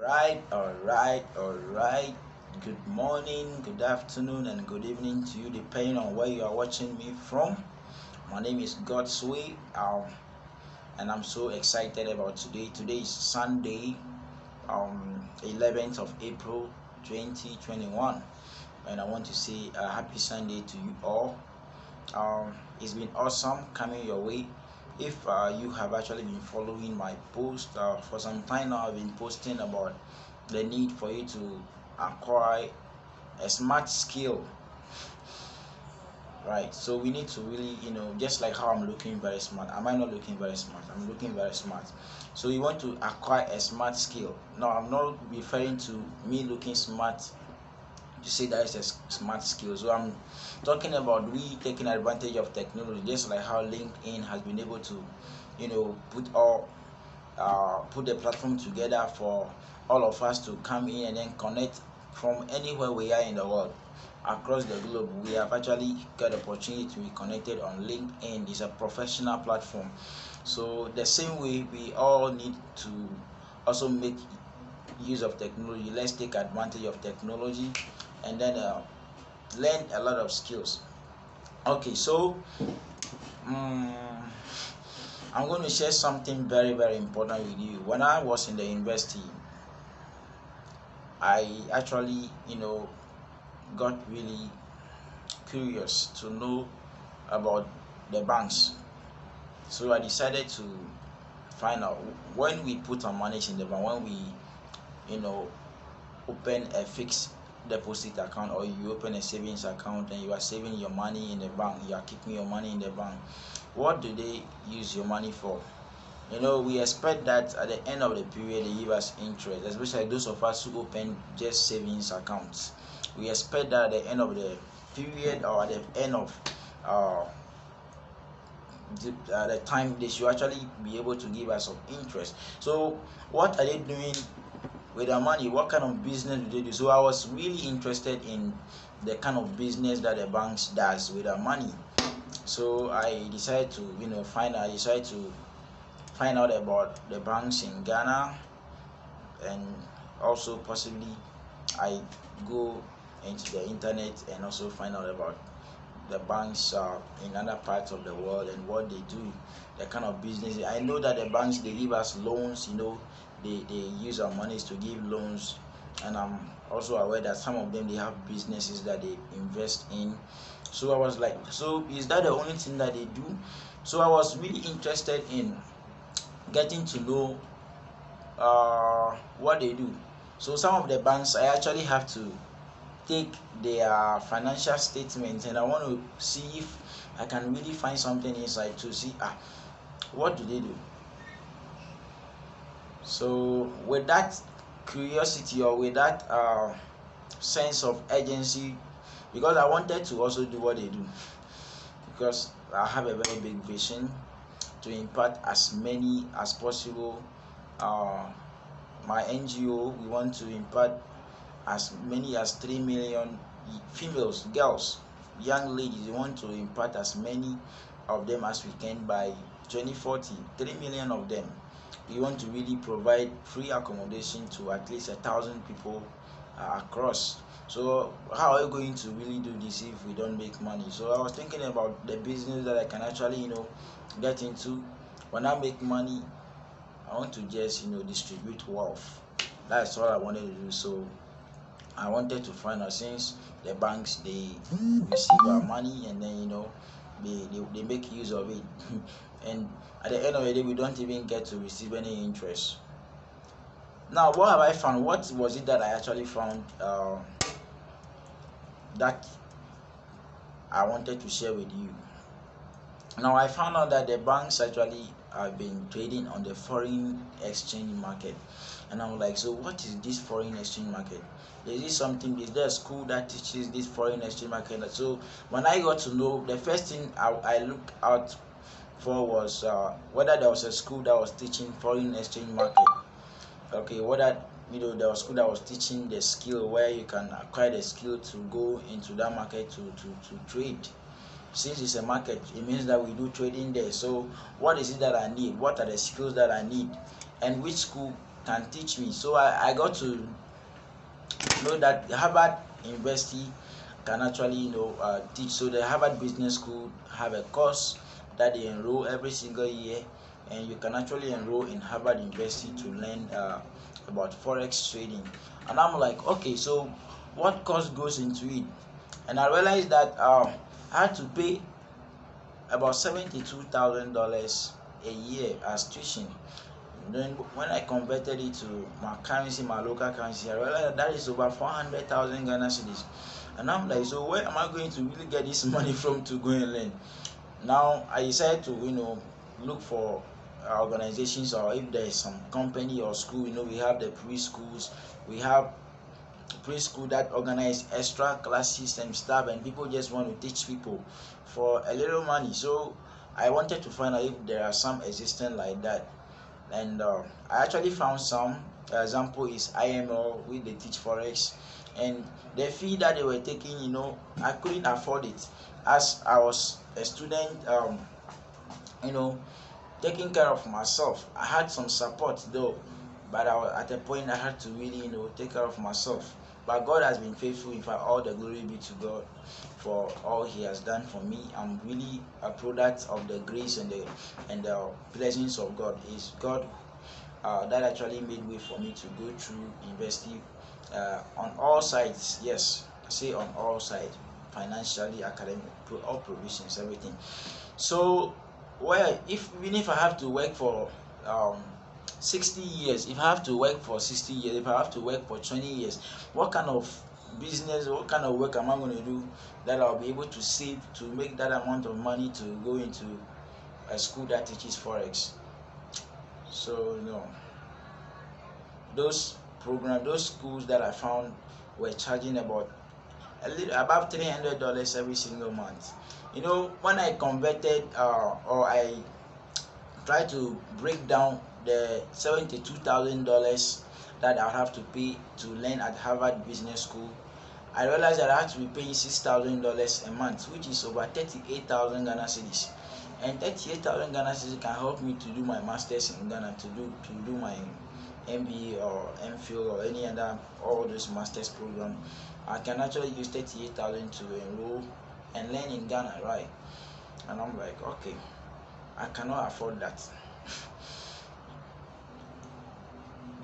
All right. Good morning, good afternoon, and good evening to you, depending on where you are watching me from. My name is Godsway, and I'm so excited about today. Today is Sunday, 11th of April, 2021, and I want to say a happy Sunday to you all. It's been awesome coming your way. If you have actually been following my post for some time now, I've been posting about the need for you to acquire a smart skill, right? So we need to really, just like how I'm looking very smart. Am I not looking very smart? I'm looking very smart. So you want to acquire a smart skill. Now, I'm not referring to me looking smart to say that it's a smart skill. So I'm talking about we taking advantage of technology, just like how LinkedIn has been able to, put the platform together for all of us to come in and then connect from anywhere we are in the world across the globe. We have actually got the opportunity to be connected on LinkedIn. It's a professional platform. So the same way we all need to also make use of technology. Let's take advantage of technology and then learn a lot of skills. Okay, so um, I'm going to share something very, very important with you. When I was in the university, I actually, got really curious to know about the banks. So I decided to find out when we put our money in the bank, when we, you know, open a fixed deposit account, or you open a savings account and you are saving your money in the bank, you are keeping your money in the bank, what do they use your money for? We expect that at the end of the period they give us interest, especially those of us who open just savings accounts. We expect that at the end of the period, or at the end of uh, the time, they should actually be able to give us some interest. So what are they doing with their money? What kind of business do they do? So I was really interested in the kind of business that the banks does with their money. So I decided to find out about the banks in Ghana, and also possibly I go into the internet and also find out about the banks in other parts of the world and what they do, the kind of business. I know that the banks, they give us loans, they use our monies to give loans, and I'm also aware that some of them, they have businesses that they invest in. So I was like, so is that the only thing that they do? So I was really interested in getting to know what they do. So some of the banks, I actually have to take their financial statements, and I want to see if I can really find something inside to see what do they do. So with that curiosity, or with that sense of urgency, because I wanted to also do what they do, because I have a very big vision to impact as many as possible. My NGO, we want to impact as many as 3 million females, girls, young ladies. We want to impact as many of them as we can by 2040, 3 million of them. We want to really provide free accommodation to at least 1,000 people across. So how are we going to really do this if we don't make money? So I was thinking about the business that I can actually get into. When I make money, I want to just distribute wealth. That's all I wanted to do. So I wanted to find out, since the banks, they receive our money, and then they make use of it and at the end of the day we don't even get to receive any interest. Now, what have I found? What was it that I actually found that I wanted to share with you? Now, I found out that the banks actually have been trading on the foreign exchange market, and I'm like, so what is this foreign exchange market? Is there a school that teaches this foreign exchange market? So when I got to know, the first thing I looked out for was whether there was a school that was teaching foreign exchange market. Okay, whether there was a school that was teaching the skill, where you can acquire the skill to go into that market to trade. Since it's a market, it means that we do trading there. So what is it that I need? What are the skills that I need? And which school can teach me. So I got to know that Harvard University can actually teach. So the Harvard Business School have a course that they enroll every single year, and you can actually enroll in Harvard University to learn about forex trading. And I'm like, okay, so what cost goes into it? And I realized that I had to pay about $72,000 a year as tuition. Then when I converted it to my currency, my local currency, I realized that is over 400,000 Ghana cedis. And I'm like, so where am I going to really get this money from to go and learn? Now I decided to look for organizations, or if there is some company or school. We have the preschools, we have preschool that organize extra classes and stuff, and people just want to teach people for a little money. So I wanted to find out if there are some existing like that, and I actually found some. Example is IML, which they teach forex, and the fee that they were taking, I couldn't afford it as I was a student. Taking care of myself. I had some support though, but at a point I had to really take care of myself. But God has been faithful. In fact, all the glory be to God for all He has done for me. I'm really a product of the grace and the blessings of God. It's God that actually made way for me to go through university on all sides. Yes, I say on all sides, financially, academic, all provisions, everything. So, well, even if I have to work for 60 years, if I have to work for 60 years, if I have to work for 20 years, what kind of business, what kind of work am I going to do that I'll be able to save to make that amount of money to go into a school that teaches forex? So those schools that I found were charging about above $300 every single month. When I converted or I tried to break down the $72,000 that I would have to pay to learn at Harvard Business School, I realized that I had to be paying $6,000 a month, which is over 38,000 Ghana cedis. And 38,000 Ghana cedis can help me to do my masters in Ghana, to do my MBA or MPhil or any other, all those masters program. I can actually use 38,000 to enroll and learn in Ghana, right? And I'm like, okay, I cannot afford that.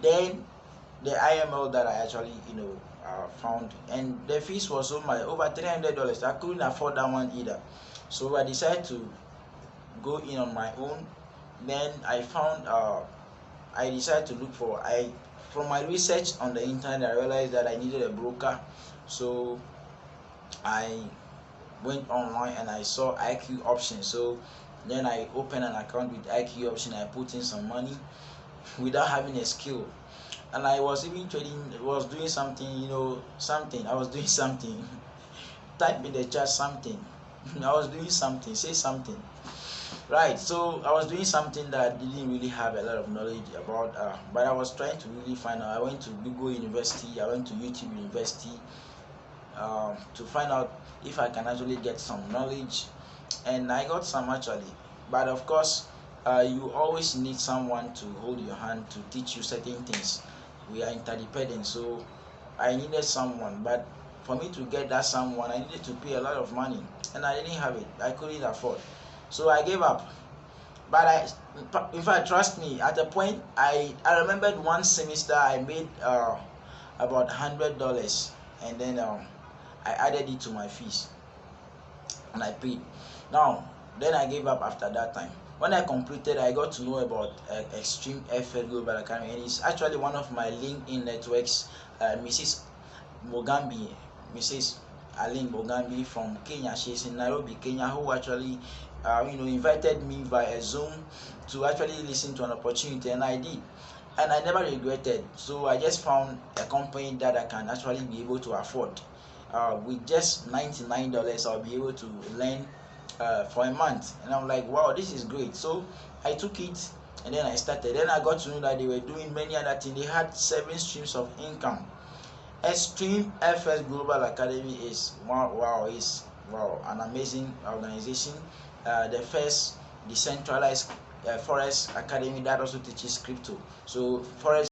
Then the IML that I actually found, and the fees was over $300. I couldn't afford that one either, so I decided to go in on my own. Then I found I decided to look for from my research on the internet, I realized that I needed a broker. So I went online and I saw IQ option. So then I opened an account with IQ option. I put in some money without having a skill, and I was even trading, was doing something, I was doing something. Type in the chat something. I was doing something, say something. Right, so I was doing something that I didn't really have a lot of knowledge about, but I was trying to really find out. I went to Google University, I went to YouTube University to find out if I can actually get some knowledge, and I got some actually. But of course, you always need someone to hold your hand to teach you certain things. We are interdependent, so I needed someone, but for me to get that someone, I needed to pay a lot of money, and I didn't have it. I couldn't afford. So I gave up. But in fact, trust me, at a point, I remembered one semester I made about $100, and then I added it to my fees, and I paid. Now, then I gave up after that time. When I completed, I got to know about Xtreamfx Global Academy, and it's actually one of my LinkedIn networks, Mrs. Mogambi, Mrs. Aline Mogambi from Kenya. She's in Nairobi, Kenya, who actually invited me via Zoom to actually listen to an opportunity, and I did, and I never regretted. So I just found a company that I can actually be able to afford. With just $99, I'll be able to learn for a month, and I'm like, wow, this is great. So I took it, and then I started. Then I got to know that they were doing many other things. They had 7 streams of income. Xtreamfx Global Academy is an amazing organization. The first decentralized forex academy that also teaches crypto. So forex